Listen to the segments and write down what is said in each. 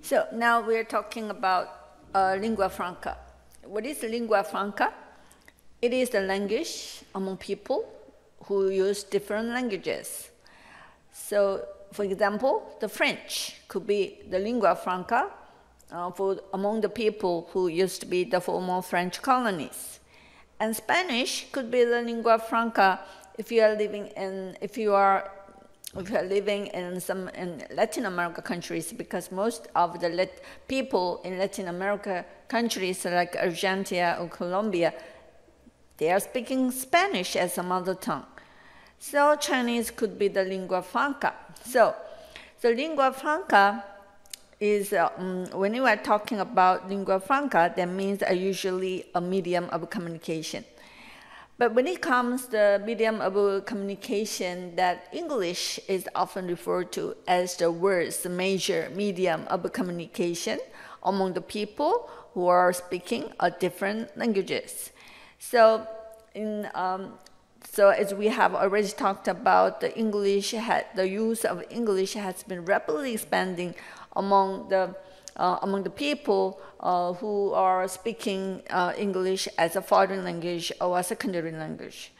So now we're talking about lingua franca. What is lingua franca? It is the language among people who use different languages. So, for example, the French could be the lingua franca among the people who used to be the former French colonies. And Spanish could be the lingua franca if you are living in some Latin America countries, because most of the people in Latin America countries like Argentina or Colombia, they are speaking Spanish as a mother tongue. So Chinese could be the lingua franca. So the lingua franca is, when you are talking about lingua franca, that means usually a medium of communication. But when it comes to the medium of communication, that English is often referred to as the world's major medium of communication among the people who are speaking different languages. So, as we have already talked about, the use of English has been rapidly expanding among the people who are speaking English as a foreign language or a secondary language.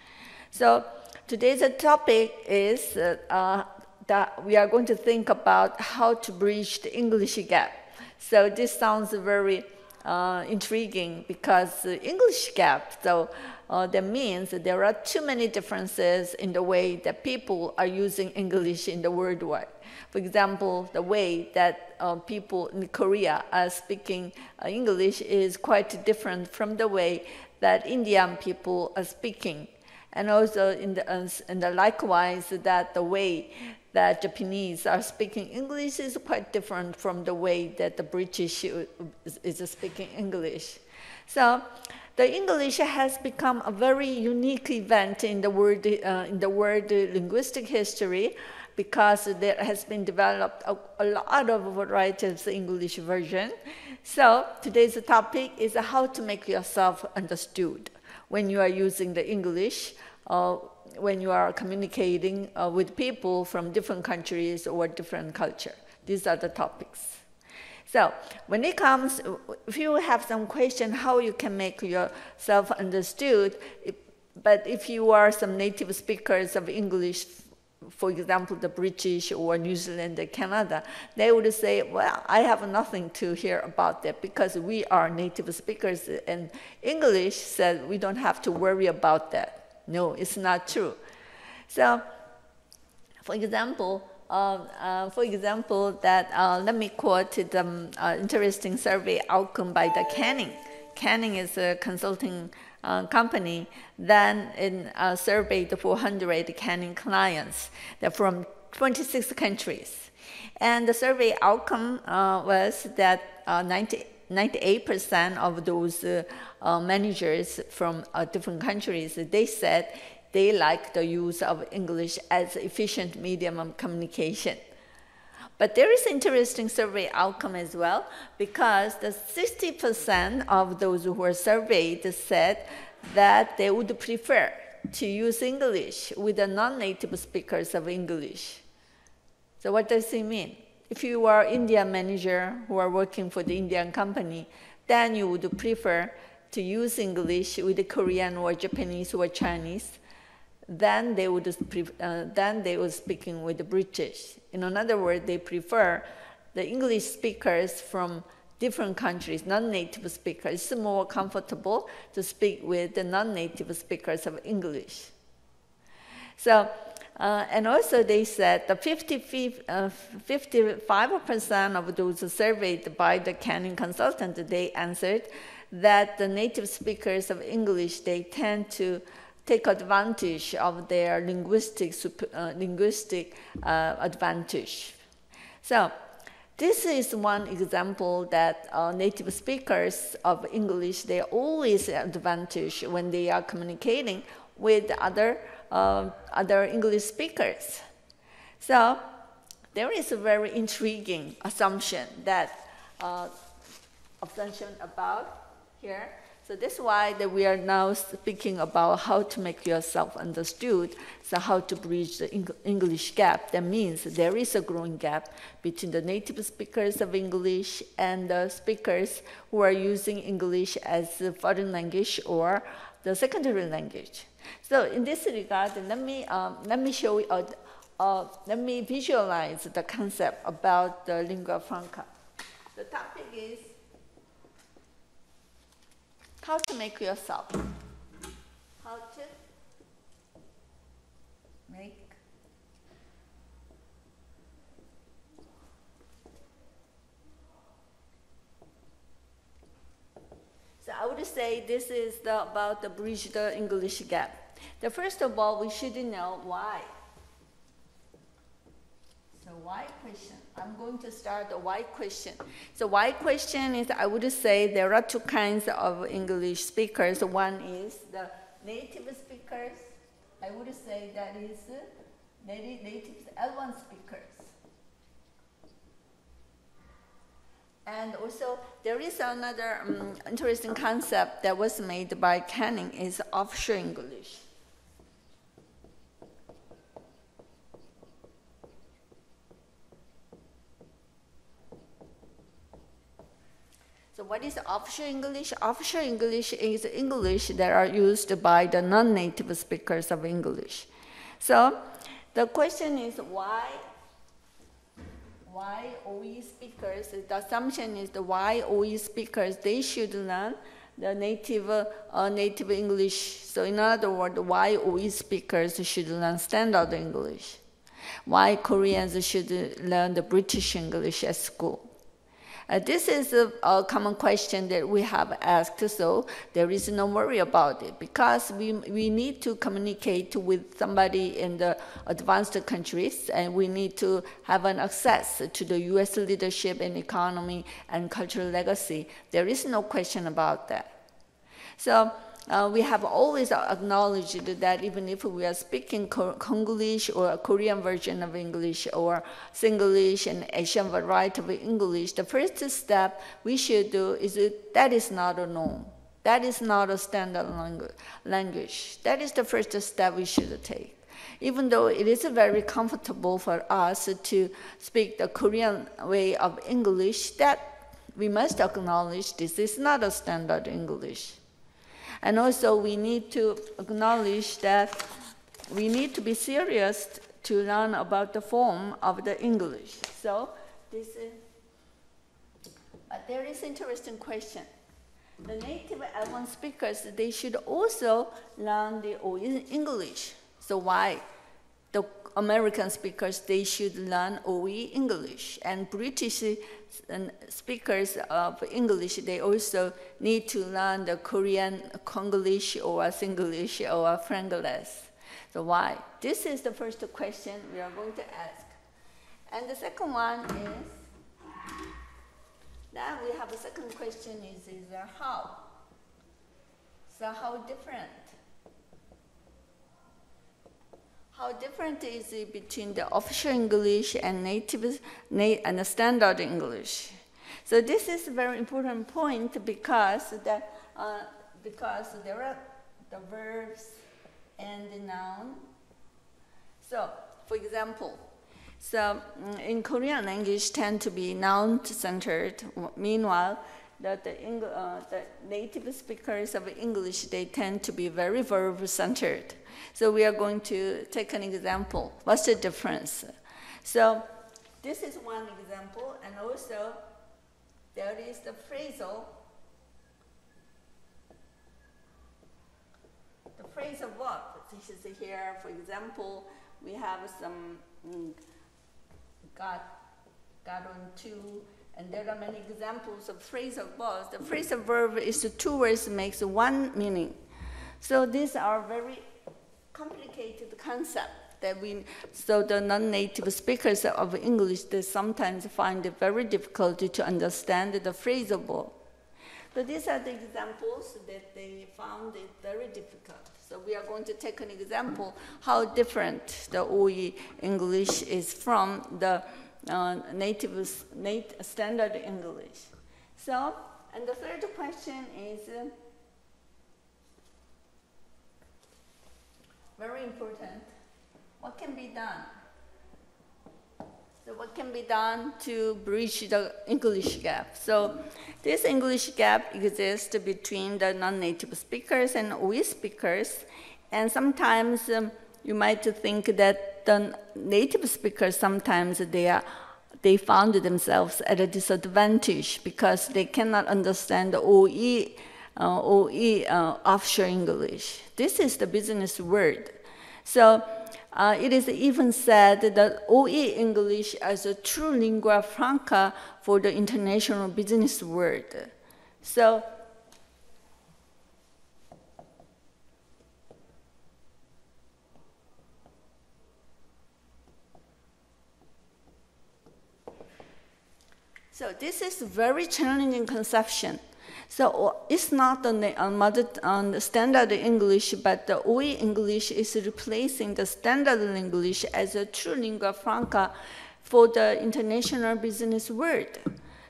So today's topic is that we are going to think about how to bridge the English gap. So this sounds very intriguing, because the English gap, so that means that there are too many differences in the way that people are using English in the worldwide. For example, the way that people in Korea are speaking English is quite different from the way that Indian people are speaking. And also likewise, that the way that Japanese are speaking English is quite different from the way that the British is speaking English. So the English has become a very unique event in the world linguistic history, because there has been developed a lot of varieties of English version. So today's topic is how to make yourself understood when you are using the English, when you are communicating with people from different countries or different culture. These are the topics. So when it comes, if you have some question how you can make yourself understood, but if you are some native speakers of English, for example, the British or New Zealand or Canada, they would say, well, I have nothing to hear about that because we are native speakers, and English said we don't have to worry about that. No, it's not true. So, for example, let me quote the interesting survey outcome by the Canning. Canning is a consulting company. Then surveyed 400 Canning clients from 26 countries. And the survey outcome was that 98% of those managers from different countries, they said they like the use of English as an efficient medium of communication. But there is an interesting survey outcome as well, because the 60% of those who were surveyed said that they would prefer to use English with the non-native speakers of English. So what does it mean? If you are an Indian manager who are working for the Indian company, then you would prefer to use English with the Korean or Japanese or Chinese. Then they would speaking with the British. In other words, they prefer the English speakers from different countries, non-native speakers. It's more comfortable to speak with the non-native speakers of English. So, and also they said the 55% of those surveyed by the Canning consultant, they answered that the native speakers of English, they tend to take advantage of their linguistic advantage. So this is one example that native speakers of English, they always have advantage when they are communicating with other English speakers. So there is a very intriguing assumption about here. So that's why that we are now speaking about how to make yourself understood, so how to bridge the English gap. That means there is a growing gap between the native speakers of English and the speakers who are using English as a foreign language or the secondary language. So in this regard, let me show you, let me visualize the concept about the lingua franca. The topic is how to make yourself. How to make So I would say this is about the bridge the English gap. First of all, we should know why. So why question? I'm going to start the why question. So why question is, I would say there are two kinds of English speakers. One is the native speakers. I would say that is native L1 speakers. And also, there is another interesting concept that was made by Canning is offshore English. So what is offshore English? Offshore English is English that are used by the non-native speakers of English. So the question is why OE speakers, the assumption is the why OE speakers, they should learn the native English. So in other words, why OE speakers should learn standard English. Why Koreans should learn the British English at school. This is a common question that we have asked, so there is no worry about it, because we need to communicate with somebody in the advanced countries, and we need to have an access to the U.S. leadership and economy and cultural legacy. There is no question about that. So we have always acknowledged that even if we are speaking Konglish or a Korean version of English or Singlish and Asian variety of English, the first step we should do is that is not a norm. That is not a standard language. That is the first step we should take. Even though it is very comfortable for us to speak the Korean way of English, that we must acknowledge this is not a standard English. And also, we need to acknowledge that we need to be serious to learn about the form of the English. So, but there is an interesting question. The native L1 speakers, they should also learn the OE English. So why? The American speakers, they should learn OE English. And British speakers of English, they also need to learn the Korean Konglish or Singlish or Franglish. So why? This is the first question we are going to ask. And the second one is, then we have a second question is how? So how different? How different is it between the official English and and the standard English? So this is a very important point because there are the verbs and the noun. So, for example, in Korean language tend to be noun-centered. Meanwhile, the native speakers of English, they tend to be very verb-centered. So we are going to take an example. What's the difference? So this is one example, and also there is the phrasal. The phrasal verb. This is here, for example, we have some got on to, and there are many examples of phrasal verbs. The phrasal verb is the two words makes one meaning. So these are very complicated concept that so the non-native speakers of English, they sometimes find it very difficult to understand the phrasal verb. So these are the examples that they found it very difficult. So we are going to take an example how different the OE English is from the native standard English. So, and the third question is, very important. What can be done? So what can be done to bridge the English gap? So this English gap exists between the non-native speakers and OE speakers. And sometimes you might think that the native speakers, sometimes they found themselves at a disadvantage because they cannot understand the OE offshore English. This is the business word. So it is even said that OE English is a true lingua franca for the international business world. So this is a very challenging conception. So it's not the standard English, but the OE English is replacing the standard English as a true lingua franca for the international business world.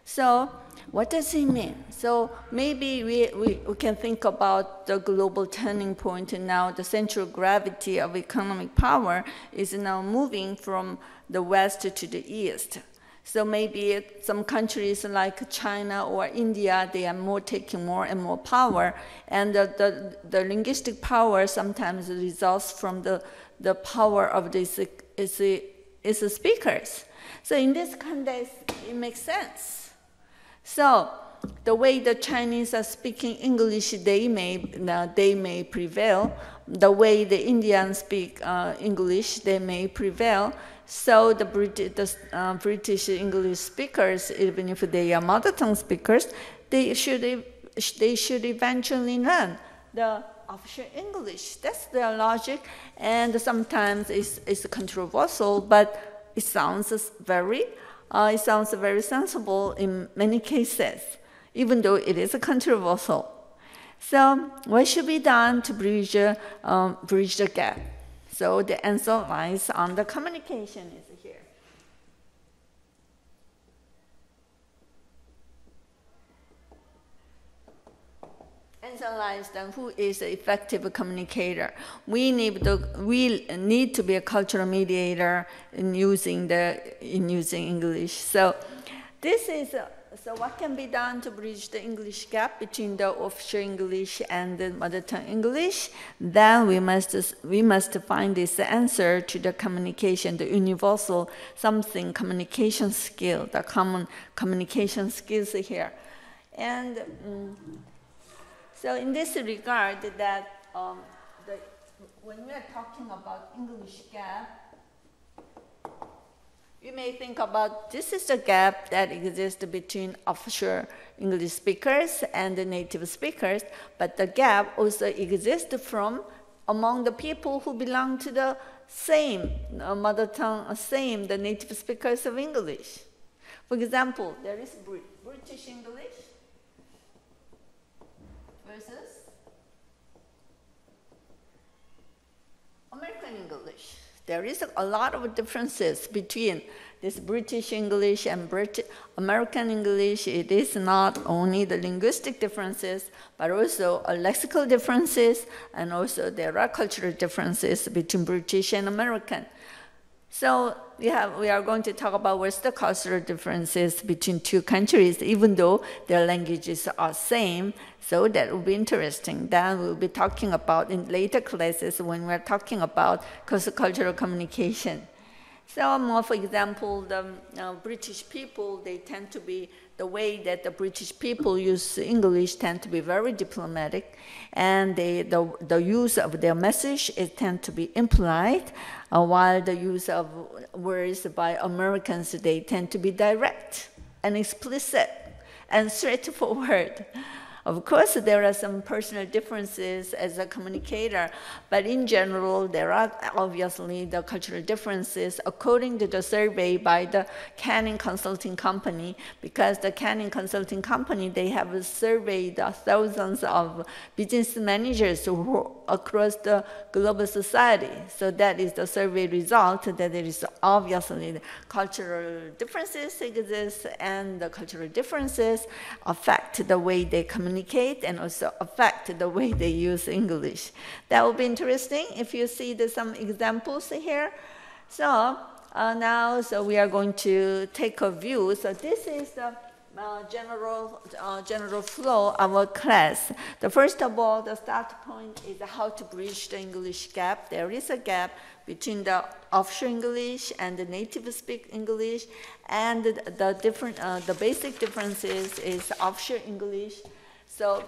So what does it mean? So maybe we can think about the global turning point, and now the central gravity of economic power is now moving from the west to the east. So maybe some countries like China or India, they are taking more and more power, and the linguistic power sometimes results from the power of the speakers. So in this context, it makes sense. So the way the Chinese are speaking English, they may prevail. The way the Indians speak English, they may prevail. So the British English speakers, even if they are mother tongue speakers, they should eventually learn the offshore English. That's their logic, and sometimes it's controversial, but it sounds very sensible in many cases, even though it is controversial. So what should be done to bridge the gap? So the answer lies on the communication is here. Answer lies then who is an effective communicator. We need to be a cultural mediator in using English. So this is. So what can be done to bridge the English gap between the offshore English and the mother tongue English? Then we must find this answer to the communication, the universal communication skill, the common communication skills here. And so in this regard, that when we are talking about English gap, you may think about this is the gap that exists between offshore English speakers and the native speakers, but the gap also exists among the people who belong to the same mother tongue, the native speakers of English. For example, there is British English versus American English. There is a lot of differences between this British English and American English. It is not only the linguistic differences, but also lexical differences, and also there are cultural differences between British and American. So we are going to talk about what's the cultural differences between two countries, even though their languages are same. So that will be interesting. Then we'll be talking about in later classes when we're talking about cultural communication. So for example, the British people, they tend to be, the way that the British people use English tend to be very diplomatic, and the use of their message, it tend to be implied, while the use of words by Americans, they tend to be direct and explicit and straightforward. Of course, there are some personal differences as a communicator, but in general, there are obviously the cultural differences according to the survey by the Canning Consulting Company, because the Canning Consulting Company, they have surveyed thousands of business managers across the global society. So that is the survey result, that there is obviously the cultural differences exist, and the cultural differences affect the way they communicate communicate and also affect the way they use English. That will be interesting if you see some examples here. So now we are going to take a view. So this is the general flow of our class. First of all, the start point is how to bridge the English gap. There is a gap between the offshore English and the native speak English, and the basic differences is offshore English. So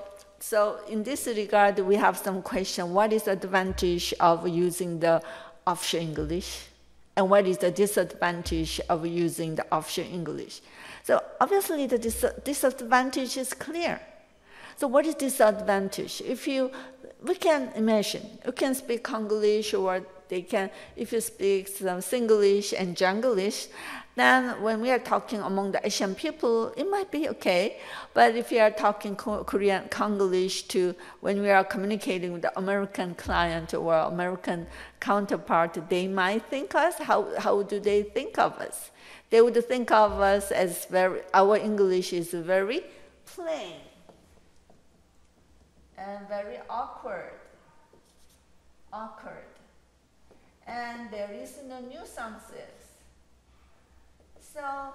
in this regard, we have some question. What is the advantage of using the offshore English? And what is the disadvantage of using the offshore English? So obviously the disadvantage is clear. So what is disadvantage? We can imagine, you can speak Konglish, or if you speak some Singlish and Junglish, then when we are talking among the Asian people, it might be okay. But if you are talking Korean Konglish when we are communicating with the American client or American counterpart, they might think us, how do they think of us? They would think of us as our English is very plain and very awkward. And there is no nuances. So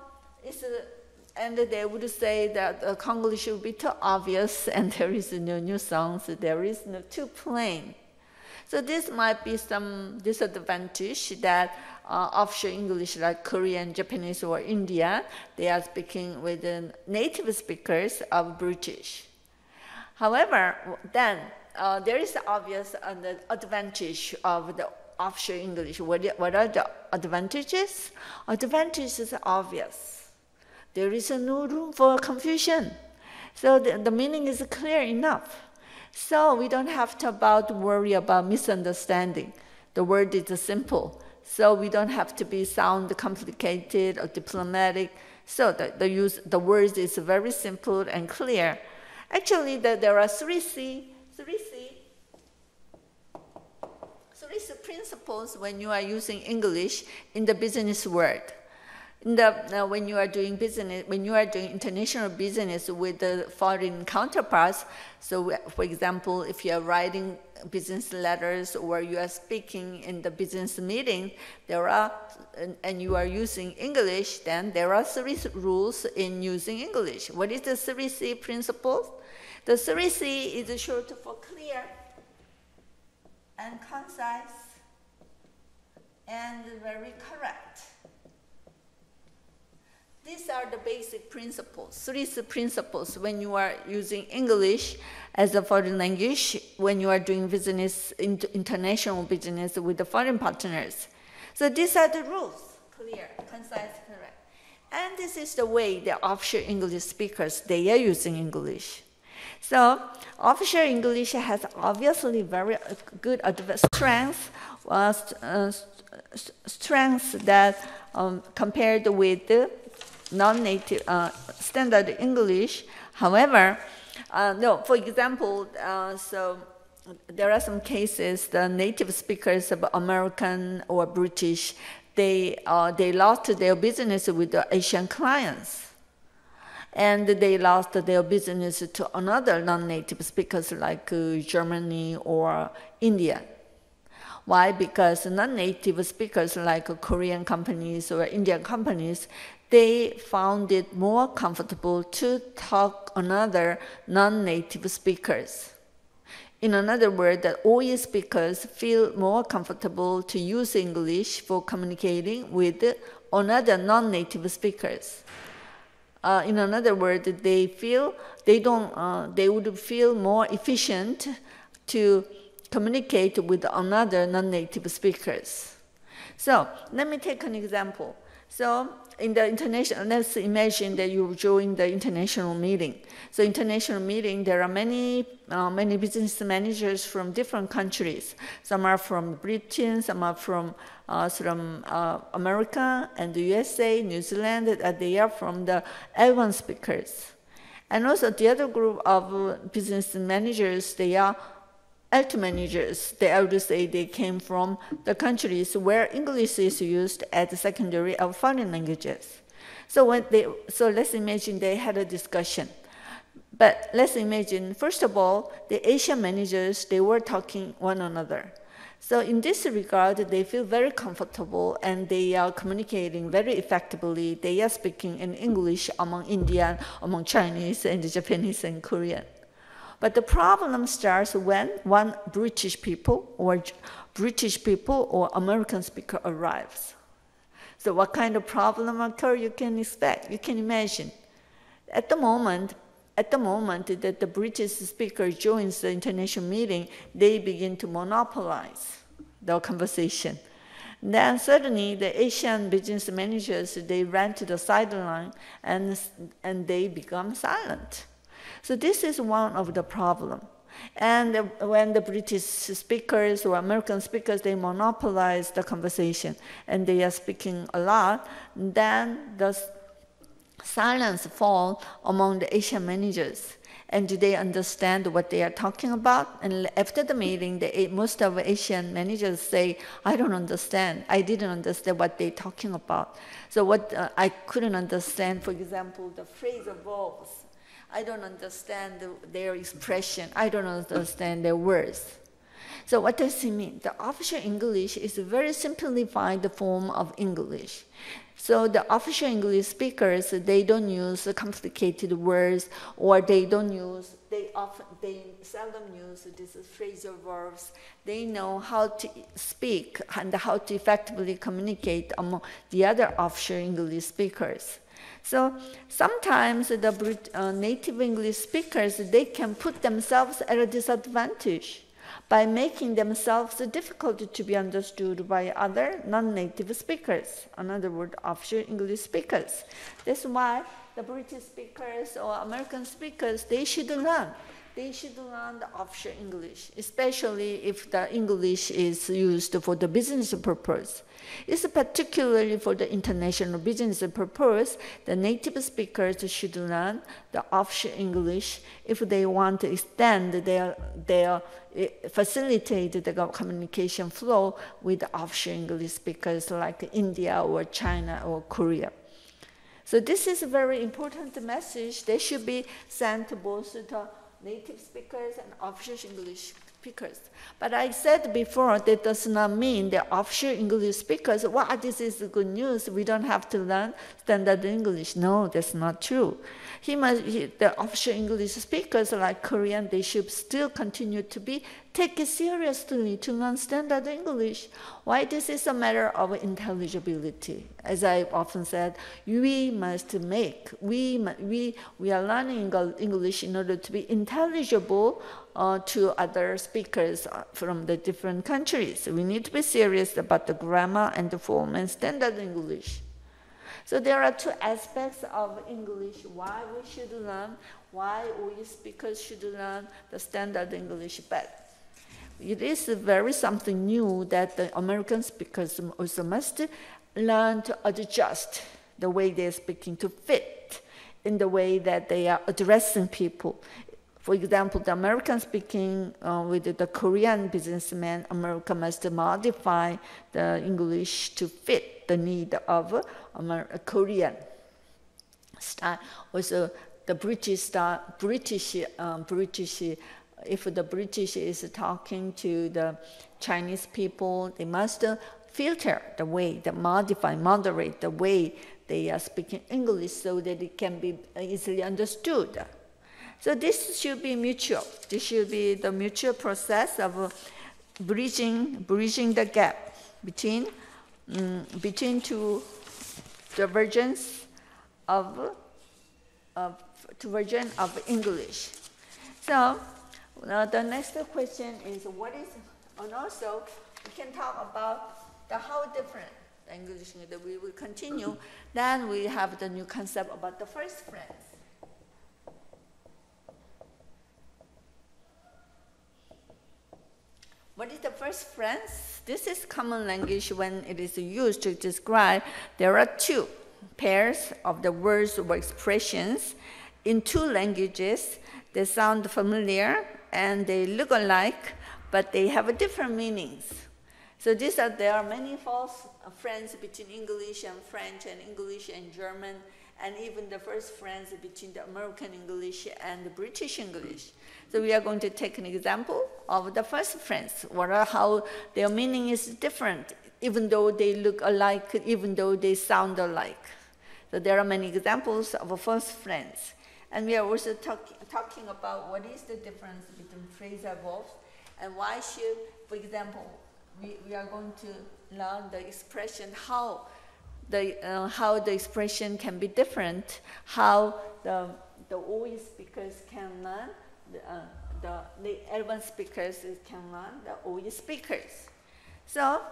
and they would say that Konglish would be too obvious, and there is no nuance, there is no too plain. So this might be some disadvantage that offshore English, like Korean, Japanese, or India, they are speaking with the native speakers of British. However, then there is obvious advantage of the offshore English. What are the advantages? Advantages are obvious. There is no room for confusion. So the meaning is clear enough. So we don't have to worry about misunderstanding. The word is simple. So we don't have to sound complicated or diplomatic. So the words is very simple and clear. Actually, there are three principles when you are using English in the business world. When you are doing international business with the foreign counterparts, so for example, if you are writing business letters or you are speaking in the business meeting, and you are using English, then there are 3 rules in using English. What is the 3C principles? The 3C is short for clear and concise and very correct. These are the basic principles, 3 principles when you are using English as a foreign language, when you are doing business, international business with the foreign partners. So these are the rules, clear, concise, correct. And this is the way the offshore English speakers, they are using English. So offshore English has obviously very good strengths that compared with the non-native standard English. However, for example, so there are some cases the native speakers of American or British, they lost their business with the Asian clients. And they lost their business to another non-native speakers like Germany or India. Why? Because non-native speakers like Korean companies or Indian companies, they found it more comfortable to talk another non-native speakers. In another word, that OE speakers feel more comfortable to use English for communicating with another non-native speakers. In another word, they would feel more efficient to communicate with another non-native speakers. So let me take an example. So in the international, let's imagine that you join the international meeting. So international meeting, there are many business managers from different countries. Some are from Britain, some are from America and the USA, New Zealand. They are from the L1 speakers. And also the other group of business managers, they are L2 managers. I would say they came from the countries where English is used as a secondary of foreign languages. So let's imagine they had a discussion. But let's imagine, first of all, the Asian managers, they were talking one another. So in this regard, they feel very comfortable and they are communicating very effectively. They are speaking in English among Indian, among Chinese, and Japanese and Korean. But the problem starts when one British people or American speaker arrives. So what kind of problem occur you can expect, you can imagine. At the moment that the British speaker joins the international meeting, they begin to monopolize the conversation. Then suddenly the Asian business managers, they ran to the sideline and they become silent. So this is one of the problems. And when the British speakers or American speakers, they monopolize the conversation and they are speaking a lot, then the silence falls among the Asian managers. And do they understand what they are talking about? And after the meeting, most of the Asian managers say, I don't understand. I didn't understand what they're talking about. So what I couldn't understand, for example, the phrasal verbs. I don't understand their expression. I don't understand their words. So what does it mean? The official English is a very simplified form of English. So the official English speakers, they don't use complicated words, or they seldom use these phrasal verbs. They know how to speak and how to effectively communicate among the other offshore English speakers. So sometimes the native English speakers, they can put themselves at a disadvantage by making themselves difficult to be understood by other non-native speakers, in other words, offshore English speakers. That's why the British speakers or American speakers, they should learn. They should learn the offshore English, especially if the English is used for the business purpose. It's particularly for the international business purpose, the native speakers should learn the offshore English if they want to extend facilitate the communication flow with the offshore English speakers like India or China or Korea. So this is a very important message. They should be sent to both the native speakers and offshore English speakers. But I said before, that does not mean the offshore English speakers, wow, this is good news, we don't have to learn standard English. No, that's not true. The offshore English speakers like Korean, they should still continue to take it seriously to learn standard English. Why? This is a matter of intelligibility. As I often said, we are learning English in order to be intelligible to other speakers from the different countries. We need to be serious about the grammar and the form and standard English. So there are two aspects of English, why we should learn, why we speakers should learn the standard English. But it is very something new that the American speakers also must learn to adjust the way they're speaking to fit in the way that they are addressing people. For example, the American speaking with the Korean businessman, America must modify the English to fit the need of Korean style. Also, the British style, if the British is talking to the Chinese people, they must filter the way, moderate the way they are speaking English so that it can be easily understood. So this should be mutual. This should be the mutual process of bridging the gap between two versions of English. So the next question is what is, and also we can talk about the how different the English that we will continue. Then we have the new concept about the first friends. What is the first friends? This is common language when it is used to describe. There are two pairs of the words or expressions in two languages. They sound familiar and they look alike, but they have different meanings. So there are many false friends between English and French and English and German, and even the first friends between the American English and the British English. So we are going to take an example of the first friends, how their meaning is different, even though they look alike, even though they sound alike. So there are many examples of first friends. And we are also talking about what is the difference between phrasal verbs and why should, for example, we are going to learn the expression, how the expression can be different, how the OE speakers can learn, the L1 speakers can learn the OE speakers. So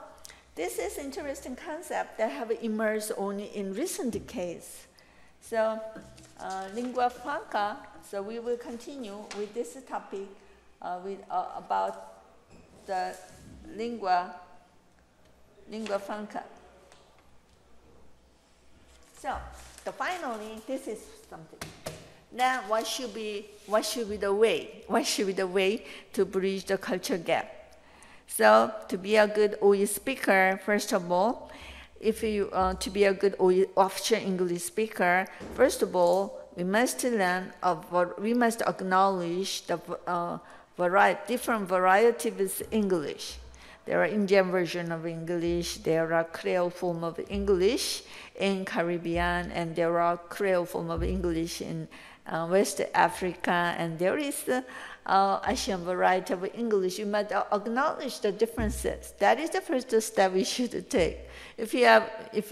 this is interesting concept that have emerged only in recent case. So lingua franca, so we will continue with this topic about the lingua franca. So finally, this is something. Then what should be the way to bridge the culture gap? So to be a good OE speaker, first of all, to be a good OE offshore English speaker, first of all, we must acknowledge the different varieties of English. There are Indian version of English, there are Creole form of English in Caribbean, and there are Creole form of English in West Africa, and there is the Asian variety of English. You must acknowledge the differences. That is the first step we should take. If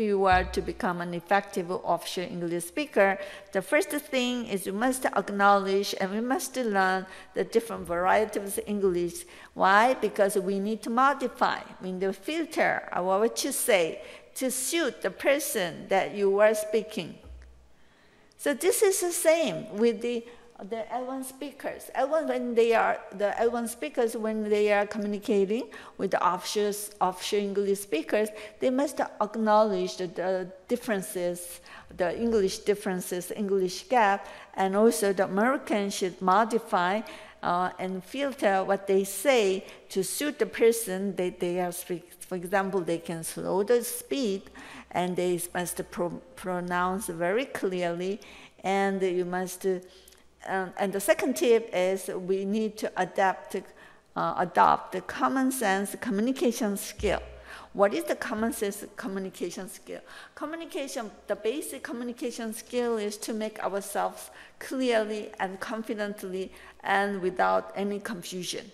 you are to become an effective offshore English speaker, the first thing is you must acknowledge and we must learn the different varieties of English. Why? Because we need to modify, we need to filter what you say to suit the person that you are speaking. So this is the same with the L1 speakers. The L1 speakers, when they are communicating with the offshore English speakers, they must acknowledge the differences, the English differences, English gap, and also the Americans should modify and filter what they say to suit the person that they are speaking. For example, they can slow the speed, and they must pronounce very clearly, and you must. And the second tip is we need to adopt the common sense communication skill. What is the common sense communication skill? The basic communication skill is to make ourselves clearly and confidently and without any confusion.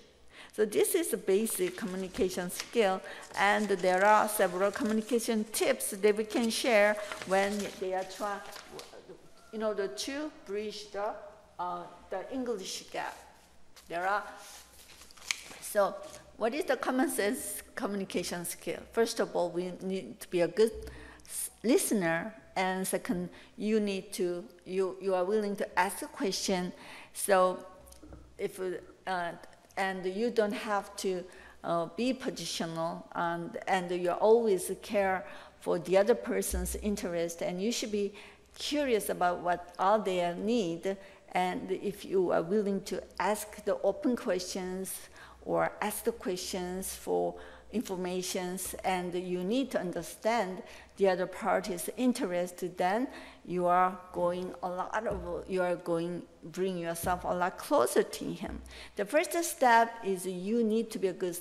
So this is a basic communication skill, and there are several communication tips that we can share when they are trying, in order to bridge the English gap. So what is the common sense communication skill? First of all, we need to be a good listener, and second, you are willing to ask a question. So and you don't have to be positional, and you always care for the other person's interest, and you should be curious about what are their needs. And if you are willing to ask the open questions or ask the questions for information, and you need to understand the other party's interest, then you are going bring yourself a lot closer to him. The first step is you need to be a good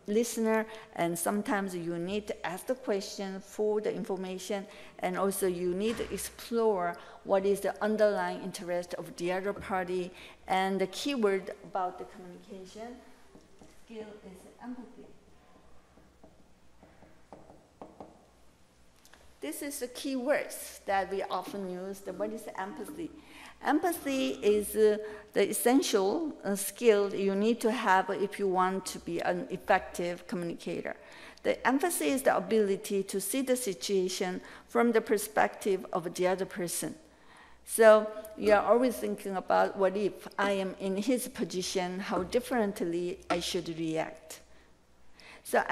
listener, and sometimes you need to ask the question for the information, and also you need to explore what is the underlying interest of the other party. And the key word about the communication skill is empathy. This is the key words that we often use. What is empathy? Empathy is the essential skill you need to have if you want to be an effective communicator. The empathy is the ability to see the situation from the perspective of the other person. So you are always thinking about, what if I am in his position, how differently I should react. So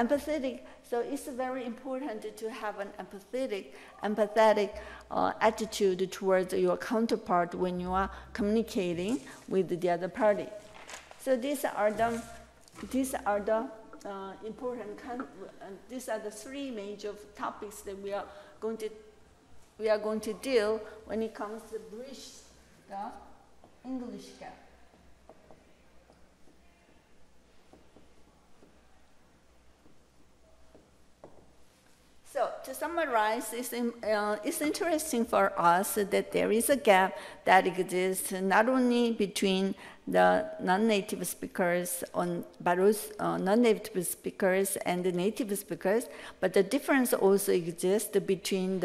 it's very important to have an empathetic attitude towards your counterpart when you are communicating with the other party. So these are the these are the three major topics that we are going to deal when it comes to bridge the English gap. So to summarize, it's interesting for us that there is a gap that exists not only between the non-native speakers, but also non-native speakers and the native speakers, but the difference also exists between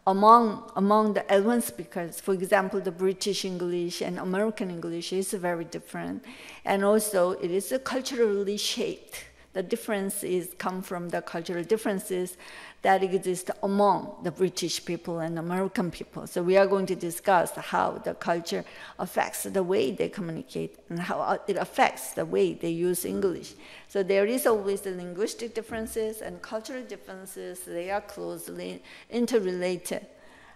among the L1 speakers. For example, the British English and American English is very different, and also it is culturally shaped. The differences come from the cultural differences that exist among the British people and American people. So we are going to discuss how the culture affects the way they communicate and how it affects the way they use English. So there is always the linguistic differences and cultural differences. They are closely interrelated.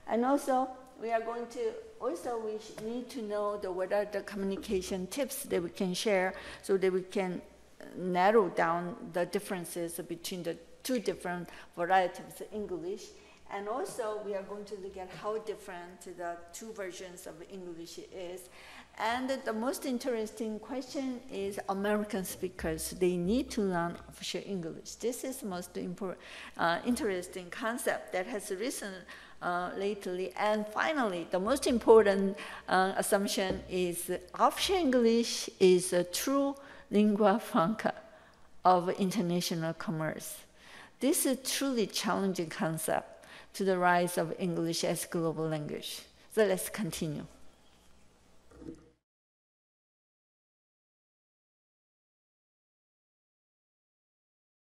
And also, we need to know what are the communication tips that we can share so that we can narrow down the differences between the two different varieties of English. And also, we are going to look at how different the two versions of English is. And the most interesting question is American speakers. They need to learn official English. This is the most interesting concept that has arisen lately. And finally, the most important assumption is official English is a true lingua franca of international commerce. This is a truly challenging concept to the rise of English as global language. So let's continue.